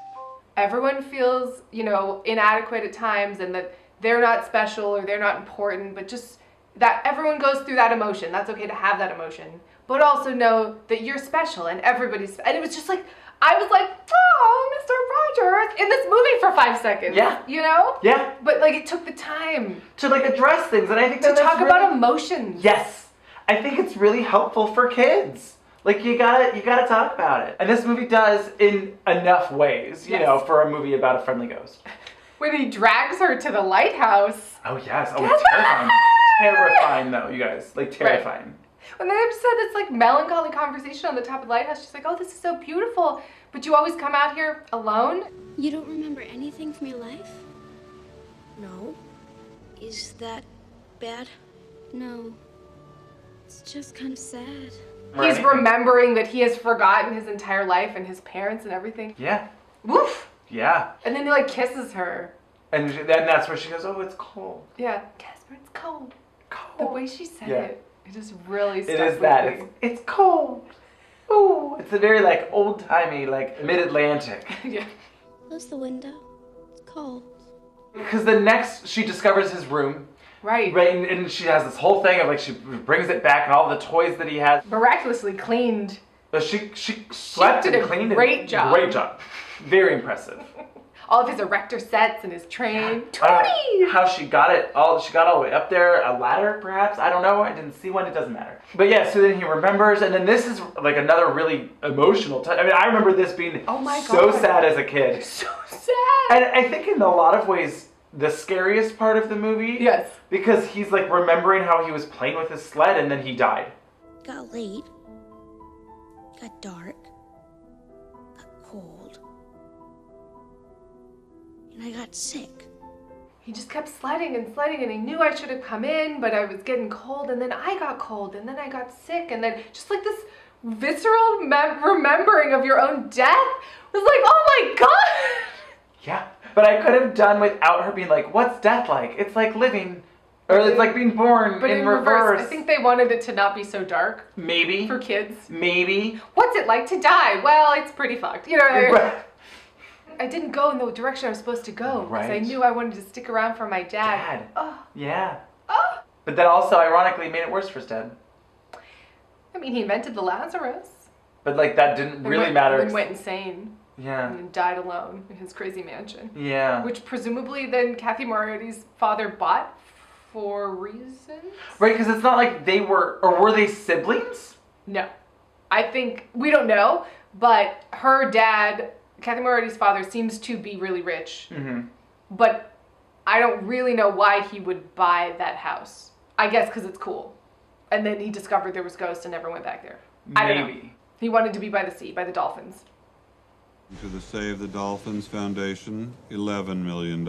Everyone feels, you know, inadequate at times and that they're not special or they're not important, but just that everyone goes through that emotion. That's okay to have that emotion. But also know that you're special and everybody's... And it was just like, I was like, oh, Mr. Rogers, in this movie for 5 seconds. Yeah. You know? Yeah. But like it took the time. To like address things, and I think to talk about emotions. Yes. I think it's really helpful for kids. Like you gotta talk about it. And this movie does in enough ways, you know, for a movie about a friendly ghost. When he drags her to the lighthouse. Oh yes. Oh, it's terrifying. Terrifying though, you guys. Like terrifying. Right. When they just had this like melancholy conversation on the top of the lighthouse, she's like, oh, this is so beautiful. But you always come out here alone? You don't remember anything from your life? No. Is that bad? No. It's just kind of sad. He's remembering that he has forgotten his entire life and his parents and everything. Yeah. Woof. Yeah. And then he like kisses her. And then that's where she goes, oh, it's cold. Yeah. Casper, it's cold. Cold. The way she said it just really stuck It is with that. me. It's cold. Ooh. It's a very like old-timey, like mid-Atlantic. Yeah. Close the window. It's cold. Because the next, she discovers his room. Right. Right, and she has this whole thing of like, she brings it back and all the toys that he has. Miraculously cleaned. But she swept and cleaned it. Great job. Great job. Very impressive. All of his erector sets and his train. I don't know how she got it all. She got all the way up there. A ladder, perhaps. I don't know. I didn't see one. It doesn't matter. But yeah. So then he remembers, and then this is like another really emotional touch. I mean, I remember this being so sad as a kid. So sad. And I think in a lot of ways, the scariest part of the movie. Yes. Because he's like remembering how he was playing with his sled, and then he died. Got late. Got dark. Got cold. And I got sick. He just kept sledding, and he knew I should have come in, but I was getting cold, and then I got cold, and then I got sick, and then just like this visceral remembering of your own death was like, oh my God! Yeah, but I could have done without her being like, what's death like? It's like living, or it's like being born but in reverse. I think they wanted it to not be so dark. Maybe. For kids. Maybe. What's it like to die? Well, it's pretty fucked. You know, I didn't go in the direction I was supposed to go. Because I knew I wanted to stick around for my dad. Oh. Yeah. Oh. But that also, ironically, made it worse for his dad. I mean, he invented the Lazarus. But like, that didn't really matter. And then went insane. Yeah. And then died alone in his crazy mansion. Yeah. Which presumably then Kathy Moriarty's father bought for reasons? Right, because it's not like they were, or were they siblings? No. I think, we don't know, but her dad, Kathy Moriarty's father, seems to be really rich. Mm-hmm. But I don't really know why he would buy that house. I guess because it's cool. And then he discovered there was ghosts and never went back there. I don't know. He wanted to be by the sea, by the dolphins. To the Save the Dolphins Foundation, $11 million.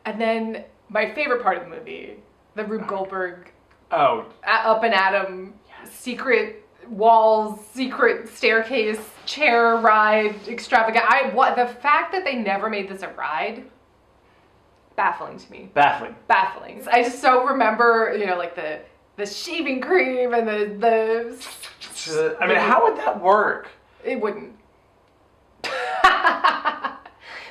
And then my favorite part of the movie, the Rube Goldberg up and Adam secret walls, secret staircase, chair ride, extravagant. The fact that they never made this a ride, baffling to me. Baffling. I just so remember, you know, like the shaving cream and the I mean, how would that work? It wouldn't.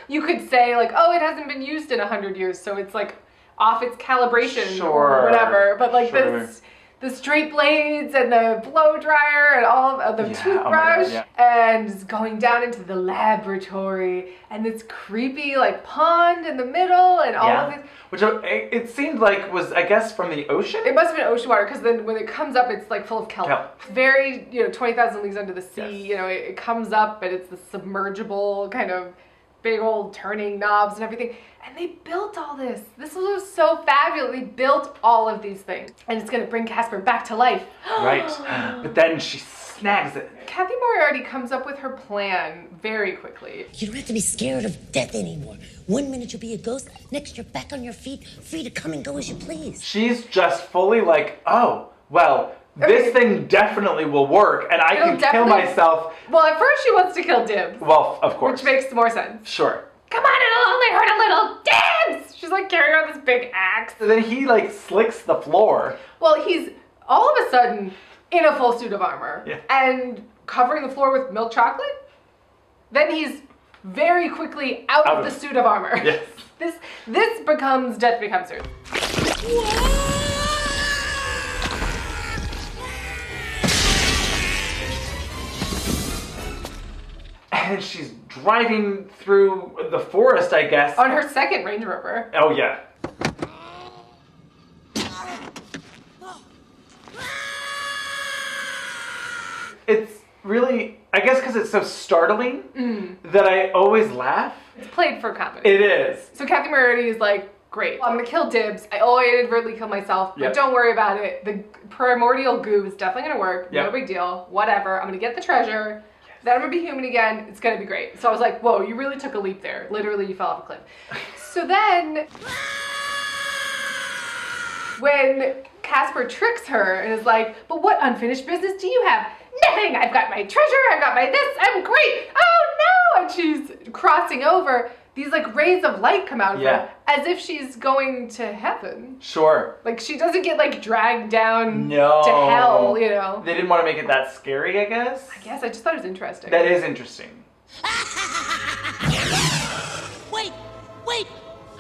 You could say like, oh, it hasn't been used in 100 years, so it's like off its calibration or whatever. But like the straight blades and the blow dryer and all of the toothbrush and going down into the laboratory and this creepy like pond in the middle and all of this. Which it seemed like was, I guess, from the ocean? It must have been ocean water, because then when it comes up, it's like full of kelp. Very, 20,000 Leagues Under the Sea, Yes. It comes up and it's the submergible kind of big old turning knobs and everything. And they built all this. This was so fabulous. They built all of these things. And it's going to bring Casper back to life. Right. But then she snags it. Kathy Moriarty comes up with her plan very quickly. You don't have to be scared of death anymore. 1 minute you'll be a ghost, next you're back on your feet, free to come and go as you please. She's just fully like, oh, well, this thing definitely will work, and I can kill myself. Well, at first she wants to kill Dibs. Well, of course. Which makes more sense. Sure. Come on, it'll only hurt a little. Dibs! She's like carrying around this big axe. And then he like slicks the floor. Well, he's all of a sudden in a full suit of armor and covering the floor with milk chocolate. Then he's very quickly out of the suit of armor. Yes. This becomes Death Becomes Her. And she's driving through the forest, I guess. On her second Range Rover. Oh, yeah. It's really, I guess because it's so startling that I always laugh. It's played for comedy. It is. So Kathy Moriarty is like, great, I'm gonna kill dibs. I inadvertently killed myself, but don't worry about it. The primordial goo is definitely gonna work. No big deal. Whatever. I'm gonna get the treasure. Then I'm gonna be human again. It's gonna be great. So I was like, whoa, you really took a leap there. Literally, you fell off a cliff. So then, when Casper tricks her and is like, but what unfinished business do you have? Nothing. I've got my treasure. I've got my this. I'm great. Oh no! And she's crossing over. These like rays of light come out of her as if she's going to heaven. Sure. Like she doesn't get like dragged down to hell, you know. They didn't want to make it that scary, I guess. I just thought it was interesting. That is interesting. Wait!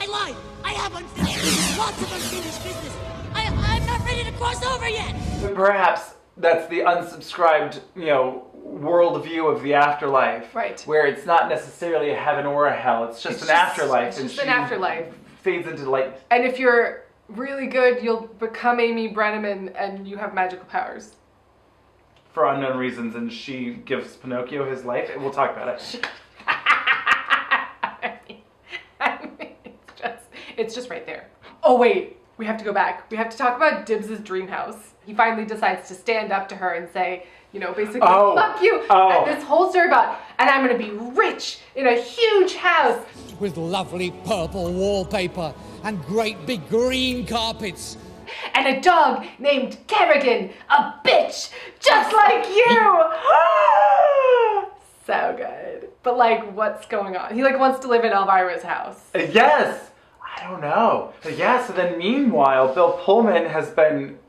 I lied! I have unfinished business, lots of unfinished business. I'm not ready to cross over yet! But perhaps that's the unsubscribed, world view of the afterlife. Right. Where it's not necessarily a heaven or a hell. It's just an afterlife. It's just an afterlife. Fades into light. And if you're really good, you'll become Amy Brenneman and you have magical powers. For unknown reasons, and she gives Pinocchio his life. We'll talk about it. It's just right there. Oh wait, we have to go back. We have to talk about Dibbs' dream house. He finally decides to stand up to her and say, basically, fuck you. And this whole story about, and I'm gonna be rich in a huge house. With lovely purple wallpaper and great big green carpets. And a dog named Kerrigan, a bitch, just like you. So good. But what's going on? He wants to live in Elvira's house. Yes. I don't know. Yeah, so then meanwhile, Bill Pullman has been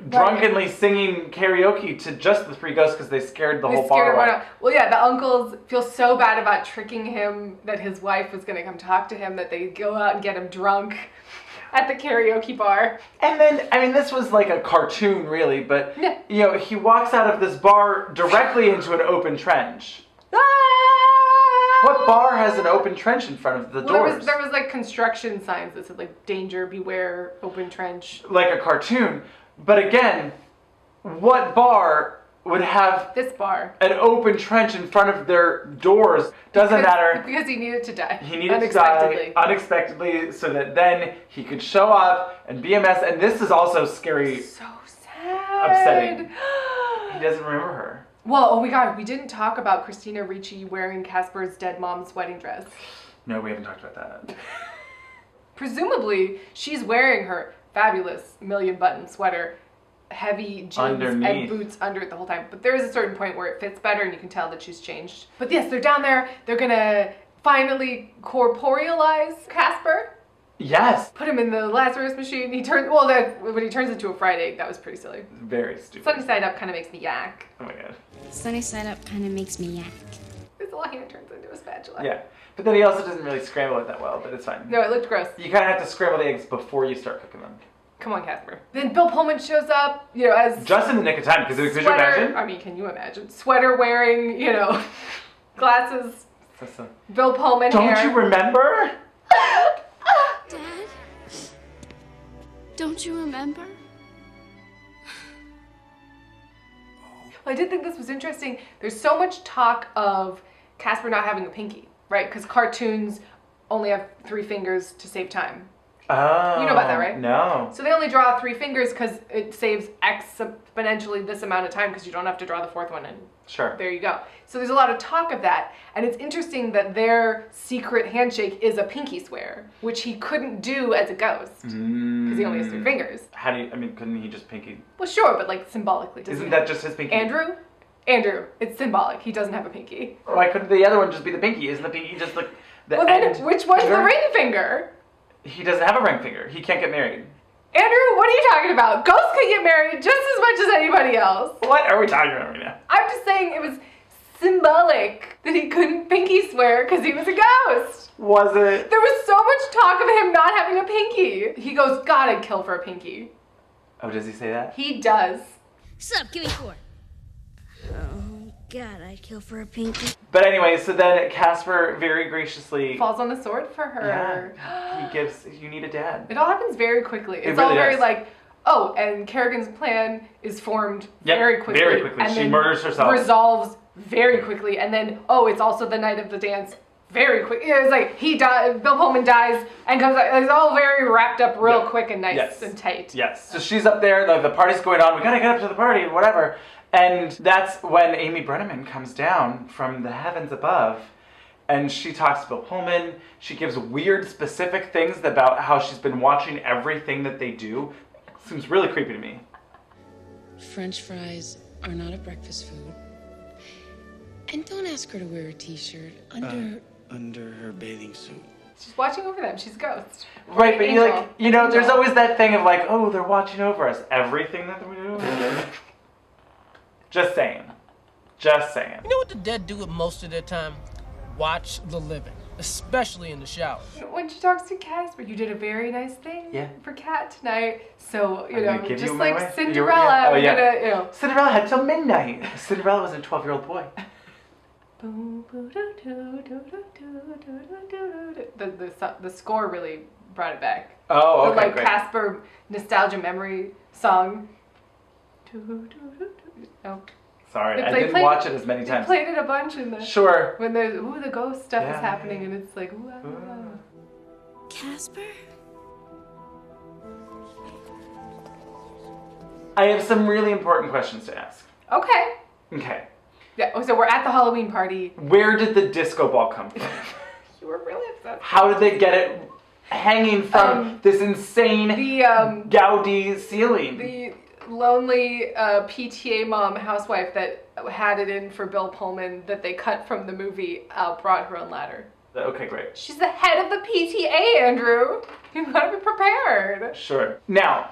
drunkenly singing karaoke to just the three ghosts because they scared the whole bar away. Well, yeah, the uncles feel so bad about tricking him that his wife was going to come talk to him that they go out and get him drunk at the karaoke bar. And then, this was like a cartoon really, but, he walks out of this bar directly into an open trench. What bar has an open trench in front of the doors? There was construction signs that said danger, beware, open trench. Like a cartoon. But again, what bar would have this bar an open trench in front of their doors? Doesn't matter. Because he needed to die. He needed to die unexpectedly so that then he could show up and be a mess. And this is also scary. So sad. Upsetting. He doesn't remember her. Well, oh my God, we didn't talk about Christina Ricci wearing Casper's dead mom's wedding dress. No, we haven't talked about that. Presumably, she's wearing her fabulous million-button sweater, heavy jeans and boots under it the whole time. But there is a certain point where it fits better and you can tell that she's changed. But yes, they're down there. They're gonna finally corporealize Casper. Yes. Put him in the Lazarus machine. When he turns into a fried egg, that was pretty silly. Very stupid. Sunny side up kind of makes me yak. Oh my God. Sunny side up kind of makes me yak. His little hand turns into a spatula. Yeah. But then he also doesn't really scramble it that well, but it's fine. No, it looked gross. You kind of have to scramble the eggs before you start cooking them. Come on, Casper. Then Bill Pullman shows up, as... Just in the nick of time, because could you imagine? I mean, can you imagine? Sweater wearing, glasses. Bill Pullman hair. Don't you remember? Dad? Don't you remember? Well, I did think this was interesting. There's so much talk of Casper not having a pinky, right? Because cartoons only have 3 fingers to save time. Oh. You know about that, right? No. So they only draw 3 fingers because it saves exponentially this amount of time because you don't have to draw the 4th one and there you go. So there's a lot of talk of that. And it's interesting that their secret handshake is a pinky swear, which he couldn't do as a ghost because he only has 3 fingers. Couldn't he just pinky? Well, sure, but symbolically. Isn't that just his pinky? Andrew, it's symbolic. He doesn't have a pinky. Why couldn't the other one just be the pinky? Isn't the pinky just the Well, then which one's the ring finger? He doesn't have a ring finger. He can't get married. Andrew, what are you talking about? Ghosts can get married just as much as anybody else. What are we talking about right now? I'm just saying it was symbolic that he couldn't pinky swear because he was a ghost. Was it? There was so much talk of him not having a pinky. He goes, God, I'd kill for a pinky. Oh, does he say that? He does. Sup, give me 4. God, I'd kill for a pinky. But anyway, so then Casper very graciously falls on the sword for her. Yeah. He gives, you need a dad. It all happens very quickly. It's really all very does. like, oh, and Kerrigan's plan is formed very quickly. Very quickly. And She then murders herself. Resolves very quickly. And then, oh, it's also the night of the dance. Very quick. It was like he dies, Bill Pullman dies, and comes out. It's all very wrapped up real quick and nice and tight. Yes. So she's up there, the party's going on, we gotta get up to the party, whatever. And that's when Amy Brenneman comes down from the heavens above, and she talks to Bill Pullman. She gives weird, specific things about how she's been watching everything that they do. Seems really creepy to me. French fries are not a breakfast food. And don't ask her to wear a t-shirt under her bathing suit. She's watching over them. She's a ghost. Right, but Angel. you're like, you know, there's always that thing of like, oh, they're watching over us. Everything that we do. Just saying. Just saying. You know what the dead do most of their time? Watch the living, especially in the shower. When she talks to Casper, you did a very nice thing for Kat tonight. So, you know, give just you my like way. Cinderella, Oh, yeah. we're gonna, you know. Cinderella had till midnight. Cinderella was a 12-year-old boy. The score really brought it back. Oh, okay, the, like great. Casper nostalgia memory song. Oh. Sorry, They I didn't played- watch it as many times. They played it a bunch in the Sure. when the ghost stuff Yeah, is happening and it's like Casper? I have some really important questions to ask. Okay. Okay. Yeah. So we're at the Halloween party. Where did the disco ball come from? You were really upset. How did they get it hanging from this insane Gaudi ceiling? The lonely PTA mom housewife that had it in for Bill Pullman that they cut from the movie brought her own ladder. Okay, great. She's the head of the PTA, Andrew. You gotta be prepared. Sure. Now,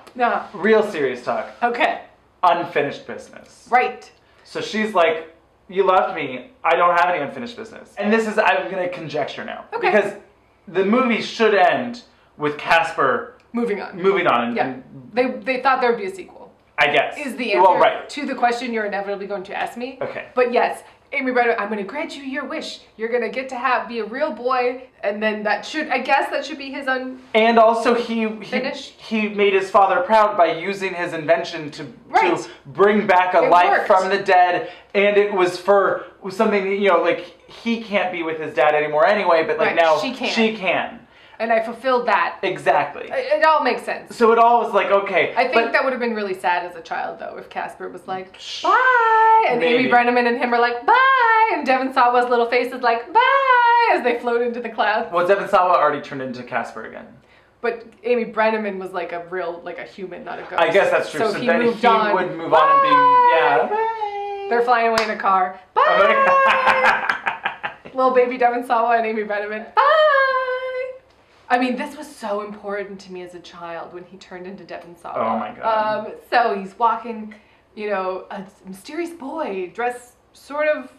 real serious talk. Okay. Unfinished business. Right. So she's like, you loved me. I don't have any unfinished business. And this is, I'm going to conjecture now. Okay. Because the movie should end with Casper moving on. And They thought there would be a sequel. I guess. Is the answer right. to the question you're inevitably going to ask me. Okay. But yes, Amy Brenneman, I'm going to grant you your wish. You're going to get to be a real boy, and then that should be his And also he made his father proud by using his invention to bring back a life worked. from the dead, and it was for something, you know, like he can't be with his dad anymore anyway, but like now she can. And I fulfilled that. Exactly. It all makes sense. So it all was like, okay. I think that would have been really sad as a child, though, if Casper was like, bye, and Maybe. Amy Brenneman and him are like, bye, and Devon Sawa's little face is like, bye, as they float into the clouds. Well, Devon Sawa already turned into Casper again. But Amy Brenneman was like a human, not a ghost. I guess that's true. So he then moved he on. would move on and be, Bye. They're flying away in a car. Bye. Little baby Devon Sawa and Amy Brenneman. Bye. I mean, this was so important to me as a child when he turned into Devon Sawa. Oh my God. So he's walking, you know, a mysterious boy dressed sort of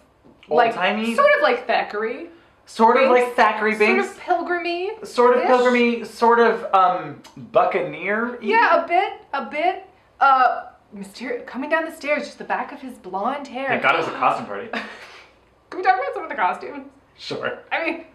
old-timey? sort of like Thackeray. Sort of like Thackeray Binks. Sort of pilgrimy. Sort of pilgrimy, sort of buccaneer. Yeah, a bit. Mysterious, coming down the stairs, just the back of his blonde hair. Thank God it was a costume party. Can we talk about some of the costumes? Sure. I mean,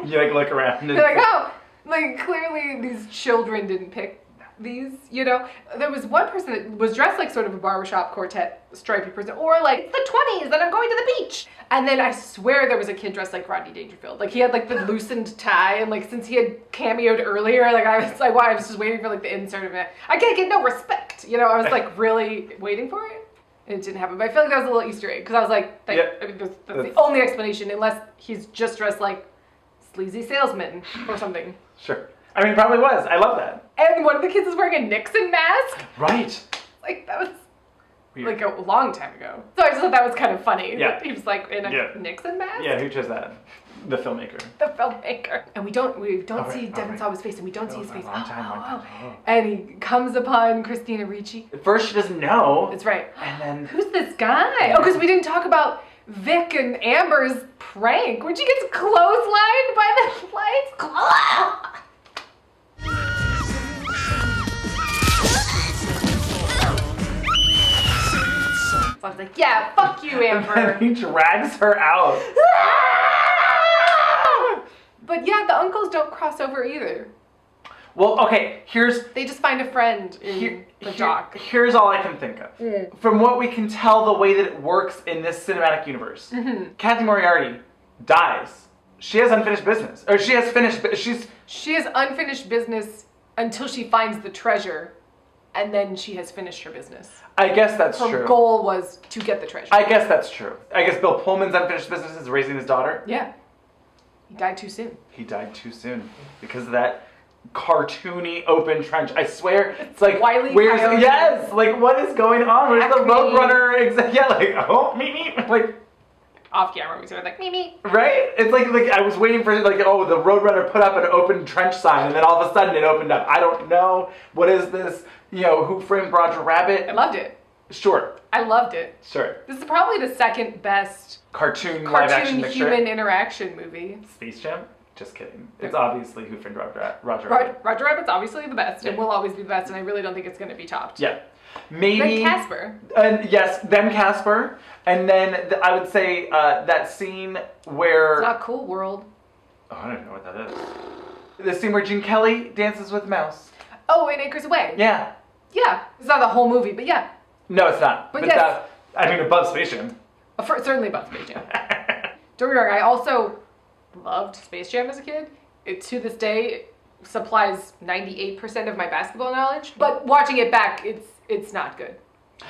you like look around and you're like, oh, like clearly these children didn't pick these, you know. There was one person that was dressed like sort of a barbershop quartet stripy person, or like, it's the 20s and I'm going to the beach. And then I swear there was a kid dressed like Rodney Dangerfield. Like he had like the loosened tie, and like since he had cameoed earlier, like I was like, wow, I was just waiting for like the insert of it. I can't get no respect, you know. I was like really waiting for it. And it didn't happen, but I feel like that was a little Easter egg because I was like, I mean, that's the only explanation, unless he's just dressed like sleazy salesman or something. Sure. I mean, it probably was. I love that. And one of the kids is wearing a Nixon mask. Right. Like that was like a long time ago. So I just thought that was kind of funny. Yeah. He was like in a Nixon mask. Yeah, who chose that? The filmmaker. The filmmaker. And we don't see Devon Sawa's face, and we don't see his face. Long time. And he comes upon Christina Ricci. At first she doesn't know. That's right. And then who's this guy? Oh, because we didn't talk about Vic and Amber's prank when she gets clotheslined by the lights. So I was like, yeah, fuck you, Amber. And he drags her out. But yeah, the uncles don't cross over either. Well, okay, They just find a friend in the dock. Here's all I can think of. From what we can tell, the way that it works in this cinematic universe, Kathy Moriarty dies. She has unfinished business. Or she has unfinished business until she finds the treasure, and then she has finished her business. I guess that's true. Her goal was to get the treasure. I guess that's true. I guess Bill Pullman's unfinished business is raising his daughter. Yeah. He died too soon. He died too soon because of that cartoony open trench. I swear, it's like Wile E. where's Coyote. yes, like what is going on? Where's the Roadrunner? Yeah, like oh me, like off camera we sort of like me. Right? It's like I was waiting for like the Roadrunner put up an open trench sign and then all of a sudden it opened up. I don't know what is this. Who Framed Roger Rabbit? I loved it. Sure. I loved it. Sure. This is probably the second best cartoon live action mixture. Human interaction movie. Space Jam? Just kidding. It's obviously Who Framed Roger Rabbit. Roger Rabbit's obviously the best and will always be the best, and I really don't think it's going to be topped. Yeah. Maybe. Then Casper. Yes, then Casper. And then I would say that scene where... It's not Cool World. Oh, I don't know what that is. The scene where Gene Kelly dances with Mouse. Oh, in Acres Away. Yeah. Yeah. It's not the whole movie, but yeah. No, it's not. But yes. Above Space Jam. Certainly above Space Jam. Don't get me wrong, I also loved Space Jam as a kid. It, to this day, supplies 98% of my basketball knowledge. But watching it back, it's not good.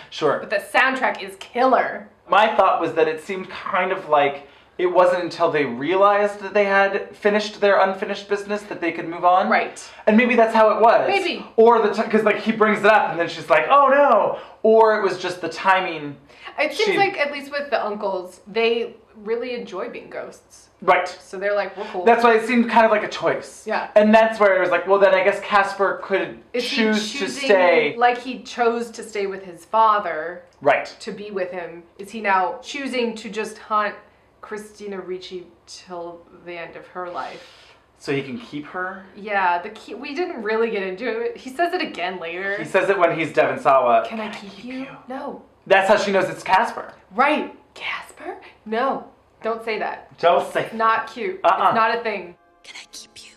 Sure. But the soundtrack is killer. My thought was that it seemed kind of like it wasn't until they realized that they had finished their unfinished business that they could move on. Right. And maybe that's how it was. Maybe. Or because like he brings it up and then she's like, oh no. Or it was just the timing. It seems like, at least with the uncles, they really enjoy being ghosts. Right. So they're like, we're cool. That's why it seemed kind of like a choice. Yeah. And that's where it was like, well, then I guess Casper could choose to stay. Like he chose to stay with his father. Right. To be with him. Is he now choosing to just haunt Christina Ricci till the end of her life? So he can keep her? Yeah, we didn't really get into it. He says it again later. He says it when he's Devon Sawa. Can I keep you? No. That's how she knows it's Casper. Right. Casper? No. Don't say that. Don't say It's not cute. Uh-uh. It's not a thing. Can I keep you?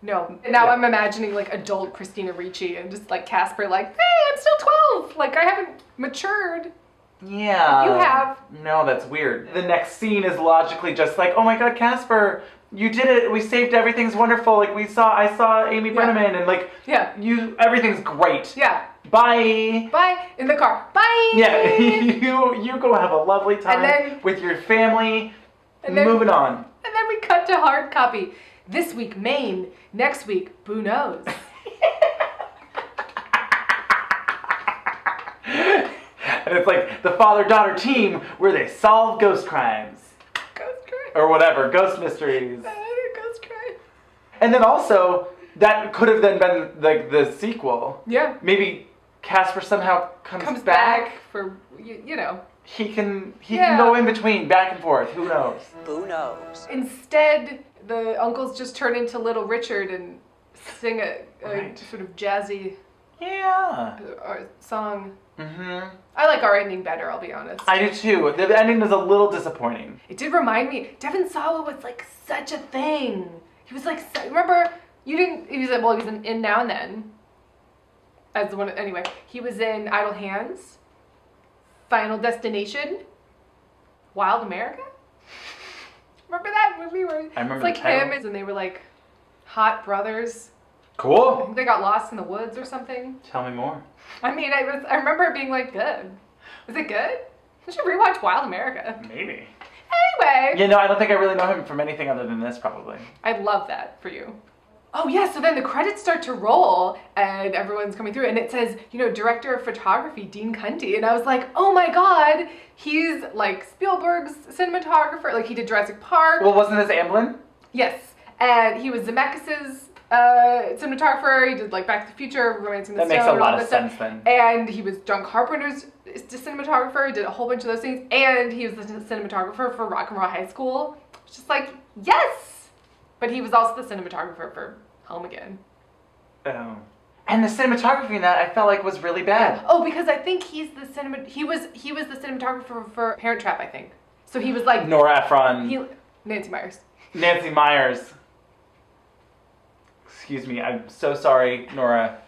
No. And now I'm imagining like adult Christina Ricci and just like Casper like, hey, I'm still 12. Like I haven't matured. Yeah. You have. No, that's weird. The next scene is logically just like, oh my god, Casper, you did it. We saved Everything's Wonderful. Like I saw Amy Brenneman and like everything's great. Yeah. Bye. Bye. In the car. Bye. Yeah. you go have a lovely time with your family. And then, moving on. And then we cut to hard copy. This week, Maine. Next week, Boo Knows. And it's like the father-daughter team where they solve ghost crimes. Ghost crimes. Or whatever, ghost mysteries. Ghost crimes. And then also, that could have then been like the sequel. Yeah. Maybe Casper somehow comes back for, you know. He can go in between, back and forth. Who knows? Who knows? Instead, the uncles just turn into Little Richard and sing a sort of jazzy song. Mm-hmm. I like our ending better, I'll be honest. I do too. The ending is a little disappointing. It did remind me, Devon Sawa was like such a thing. He was like, remember, he was in Now and Then. As the one, anyway, he was in Idle Hands, Final Destination, Wild America. Remember that movie where I remember it's like the title. him and they were like hot brothers. I Cool. think they got lost in the woods or something. Tell me more. I mean, I remember it being like good. Was it good? I should rewatch Wild America. Maybe. Anyway. I don't think I really know him from anything other than this, probably. I love that for you. Oh yeah, so then the credits start to roll and everyone's coming through and it says, director of photography, Dean Cunty. And I was like, oh my god, he's like Spielberg's cinematographer. Like he did Jurassic Park. Well, wasn't this Amblin? Yes. And he was Zemeckis' cinematographer. He did like Back to the Future, Romancing the Stone. That makes a and lot all of that sense stuff. then. And he was John Carpenter's cinematographer. He did a whole bunch of those things. And he was the cinematographer for Rock and Roll High School. It's just like, yes! But he was also the cinematographer for Home Again. Oh. And the cinematography in that I felt like was really bad. Oh, because I think he was the cinematographer for Parent Trap, I think. So he was like Nora Ephron. Nancy Myers. Nancy Myers. Excuse me, I'm so sorry, Nora.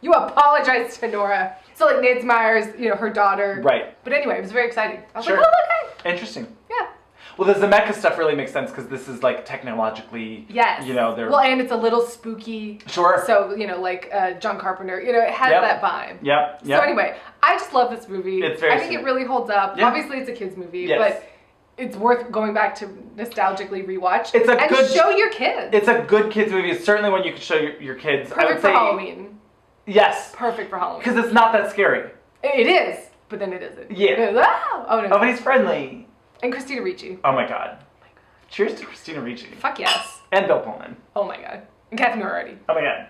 You apologize to Nora. So like Nancy Myers, her daughter. Right. But anyway, it was very exciting. I was Sure. like, oh, okay. Interesting. Yeah. Well, the Zemeckis stuff really makes sense because this is like technologically. Yes. They're. Well, and it's a little spooky. Sure. So like John Carpenter, it has that vibe. Yep. So anyway, I just love this movie. It's very I think sweet. it really holds up. Yeah. Obviously, it's a kids movie, Yes. but it's worth going back to nostalgically rewatch. It's a and good show your kids. It's a good kids movie. It's certainly one you can show your kids. I would Perfect for say, Halloween. Yes. Perfect for Halloween. Because it's not that scary. It is, but then it isn't. Yeah. Oh no. Oh, but he's friendly. And Christina Ricci. Oh my god. Cheers to Christina Ricci. Fuck yes. And Bill Pullman. Oh my god. And Kathy Moriarty. Oh my god.